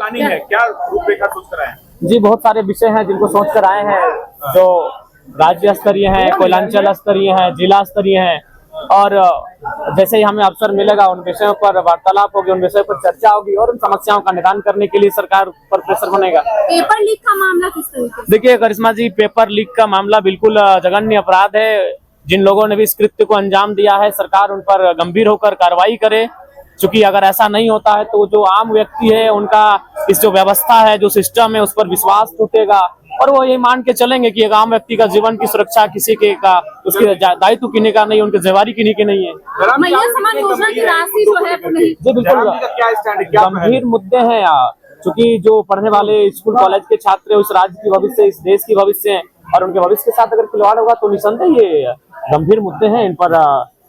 Planning है, क्या रूपरेखा सोच कर आए हैं? जी बहुत सारे विषय हैं जिनको सोच कर आए हैं, जो राज्य स्तरीय हैं, कोयलांचल स्तरीय हैं, जिला स्तरीय हैं, और जैसे ही हमें अवसर मिलेगा उन विषयों पर वार्तालाप होगी, उन विषयों पर चर्चा होगी और उन समस्याओं का निदान करने के लिए सरकार पर प्रेशर बनेगा। पेपर लीक का मामला किस तरीके से? देखिए करिश्मा जी, पेपर लीक का मामला बिल्कुल जघन्य अपराध है। जिन लोगों ने भी इस कृत्य को अंजाम दिया है, सरकार उन पर गंभीर होकर कार्रवाई करे, क्योंकि अगर ऐसा नहीं होता है तो जो आम व्यक्ति है उनका इस जो व्यवस्था है, जो सिस्टम है, उस पर विश्वास टूटेगा और वो ये मान के चलेंगे कि एक आम व्यक्ति का जीवन की सुरक्षा किसी के का उसके दायित्व किन्हीं का नहीं, उनकी जिम्मेवारी किन्हीं की नहीं है। मैया समान योजना की राशि जो है जी बिल्कुल गंभीर मुद्दे हैं यार, क्योंकि जो पढ़ने वाले स्कूल कॉलेज के छात्र उस राज्य की भविष्य, इस देश की भविष्य है, और उनके भविष्य के साथ अगर खिलवाड़ होगा तो निसंदेह ये गंभीर मुद्दे हैं, इन पर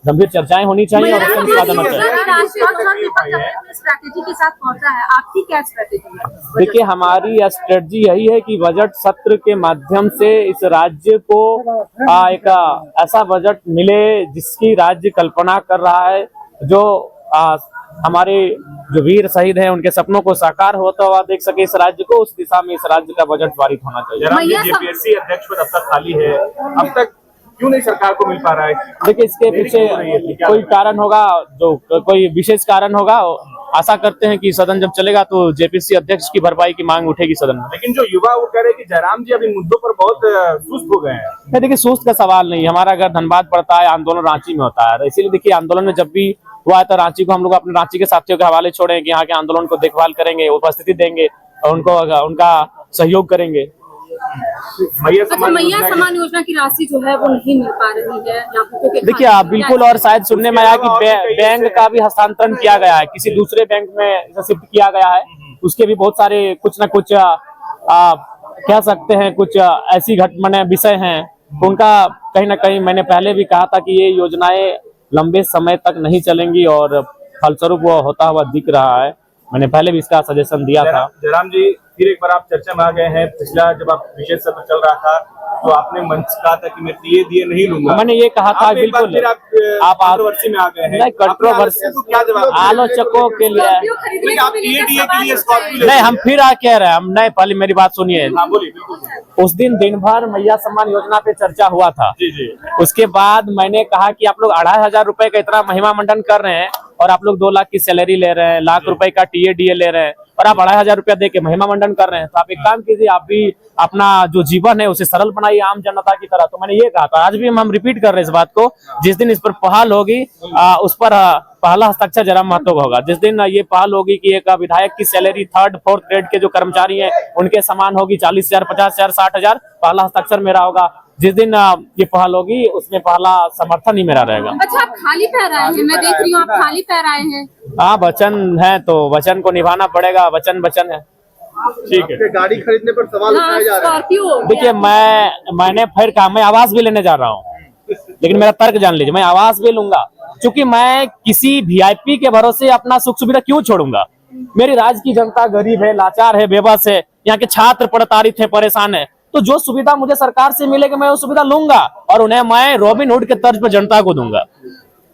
गंभीर चर्चाएं होनी चाहिए और इसका निष्पादन होना चाहिए। स्ट्रैटेजी के साथ पहुंचा है, आपकी क्या स्ट्रैटेजी है? देखिए हमारी स्ट्रेटजी यही है कि बजट सत्र के माध्यम से इस राज्य को एक ऐसा बजट मिले जिसकी राज्य कल्पना कर रहा है, जो हमारे जो वीर शहीद हैं उनके सपनों को साकार होता हुआ देख सके इस राज्य को, उस दिशा में इस राज्य का बजट पारित होना चाहिए। जेपीएससी अध्यक्ष पद अब तक खाली है, अब तक क्यों नहीं सरकार को मिल पा रहा है? देखिए इसके पीछे कोई कारण होगा, जो कोई विशेष कारण होगा। आशा करते हैं कि सदन जब चलेगा तो जेपीएससी अध्यक्ष की भरपाई की मांग उठेगी सदन में। लेकिन जो युवा वो कह रहे हैं कि जयराम जी अब इन मुद्दों पर बहुत सुस्त हो गए हैं। देखिए सुस्त का सवाल नहीं, हमारा घर धनबाद पड़ता है, आंदोलन रांची में होता है, इसीलिए देखिए आंदोलन में जब भी हुआ है तो रांची को हम लोग अपने रांची के साथियों के हवाले छोड़े कि यहाँ के आंदोलन को देखभाल करेंगे, उपस्थिति देंगे और उनको उनका सहयोग करेंगे। मैया समान योजना की राशि जो है वो नहीं मिल पा रही है। देखिए बिल्कुल, और शायद सुनने में आया कि बैंक का भी हस्तांतरण किया गया है, किसी दूसरे बैंक में शिफ्ट किया गया है, उसके भी बहुत सारे कुछ न कुछ कह सकते हैं कुछ ऐसी घटना विषय हैं, उनका कहीं ना कहीं मैंने पहले भी कहा था कि ये योजनाएं लंबे समय तक नहीं चलेंगी और फलस्वरूप वो होता हुआ दिख रहा है। मैंने पहले भी इसका सजेशन दिया था। जयराम जी फिर एक बार आप चर्चा में आ गए हैं। पिछला जब आप विशेष सत्र चल रहा था तो आपने मंच कहा था कि मैं दिए नहीं लूंगा, मैंने ये कहा था बिल्कुल। आप कंट्रोवर्सी में आ गए हैं। नहीं कंट्रोवर्सी क्या जवाब आलोचकों के लिए आप दिए के लिए स्कॉर्पियो नहीं, हम फिर कह रहे हैं हम नहीं, पहले मेरी बात सुनिए। हाँ बोलिए। उस दिन भर मैया सम्मान योजना पे चर्चा हुआ था। जी जी। उसके बाद मैंने कहा कि आप लोग 2500 रुपए का इतना महिमा मंडन कर रहे हैं और आप लोग 2 लाख की सैलरी ले रहे हैं, लाख रुपए का टीए ले रहे हैं और आप 2500 रुपया दे के महिमा मंडन कर रहे हैं, तो आप एक काम कीजिए, आप भी अपना जो जीवन है उसे सरल बनाइए आम जनता की तरह। तो मैंने ये कहा था, आज भी हम रिपीट कर रहे हैं इस बात को। जिस दिन इस पर पहल होगी उस पर पहला हस्ताक्षर जयराम महतो का होगा। जिस दिन ये पहल होगी कि एक विधायक की सैलरी 3rd 4th ग्रेड के जो कर्मचारी हैं उनके समान होगी 40,000 50,000 60,000, पहला हस्ताक्षर मेरा होगा। जिस दिन ये पहल होगी उसमें पहला समर्थन ही मेरा रहेगा। अच्छा, आप खाली पैर आए हैं, मैं देख रही हूँ आप खाली पैर आए हैं। हाँ वचन है तो वचन को निभाना पड़ेगा, वचन है। ठीक है। गाड़ी खरीदने पर सवाल उठाए जा रहे हैं। देखिए मैंने फिर कहा मैं आवास भी लेने जा रहा हूँ, लेकिन मेरा तर्क जान लीजिए, मैं आवास भी लूंगा क्योंकि मैं किसी वीआईपी के भरोसे अपना सुख सुविधा क्यों छोड़ूंगा। मेरी राज्य की जनता गरीब है, लाचार है, बेबस है, यहाँ के छात्र प्रताड़ित है, परेशान है, तो जो सुविधा मुझे सरकार से मिलेगी मैं वो सुविधा लूंगा और उन्हें मैं रॉबिन हुड के तर्ज पर जनता को दूंगा।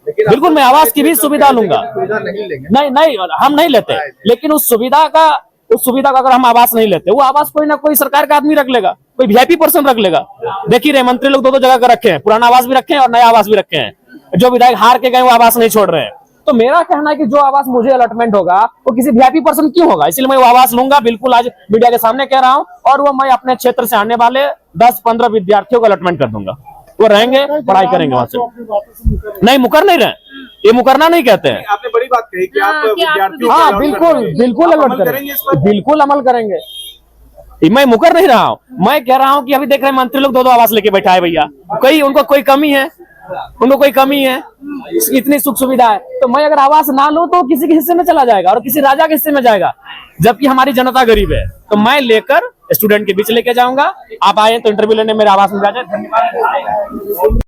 बिल्कुल मैं आवास की भी सुविधा लूंगा। नहीं हम नहीं लेते, लेकिन उस सुविधा का अगर हम आवास नहीं लेते, वो आवास कोई ना कोई सरकार का आदमी रख लेगा, कोई वीआईपी पर्सन रख लेगा। देखिए रहे मंत्री लोग 2 जगह का रखे हैं, पुराना आवास भी रखे हैं और नया आवास भी रखे हैं। जो विधायक हार के गए वो आवास नहीं छोड़ रहे हैं। तो मेरा कहना है कि जो आवास मुझे अलॉटमेंट होगा वो किसी वीआईपी पर्सन क्यों होगा, इसलिए मैं वो आवास लूंगा। बिल्कुल आज मीडिया के सामने कह रहा हूं, और वो मैं अपने क्षेत्र से आने वाले 10-15 विद्यार्थियों को अलॉटमेंट कर दूंगा, वो रहेंगे, पढ़ाई करेंगे वहां से। नहीं मुकर नहीं रहे, ये मुकरना नहीं कहते हैं। आपने बड़ी बात कही कि आप विद्यार्थियों हाँ बिल्कुल अलॉट करेंगे, बिल्कुल अमल करेंगे। मैं मुकर नहीं रहा हूँ, मैं कह रहा हूँ कि अभी देख रहे हैं मंत्री लोग 2 आवास लेके बैठा है भैया, उनको कोई कमी है, उनको कोई कमी है, इतनी सुख सुविधा है, तो मैं अगर आवास ना लूं तो किसी के हिस्से में चला जाएगा और किसी राजा के हिस्से में जाएगा, जबकि हमारी जनता गरीब है। तो मैं लेकर स्टूडेंट के बीच लेके जाऊंगा। आप आए तो इंटरव्यू लेने मेरे आवास में आ जाए। धन्यवाद।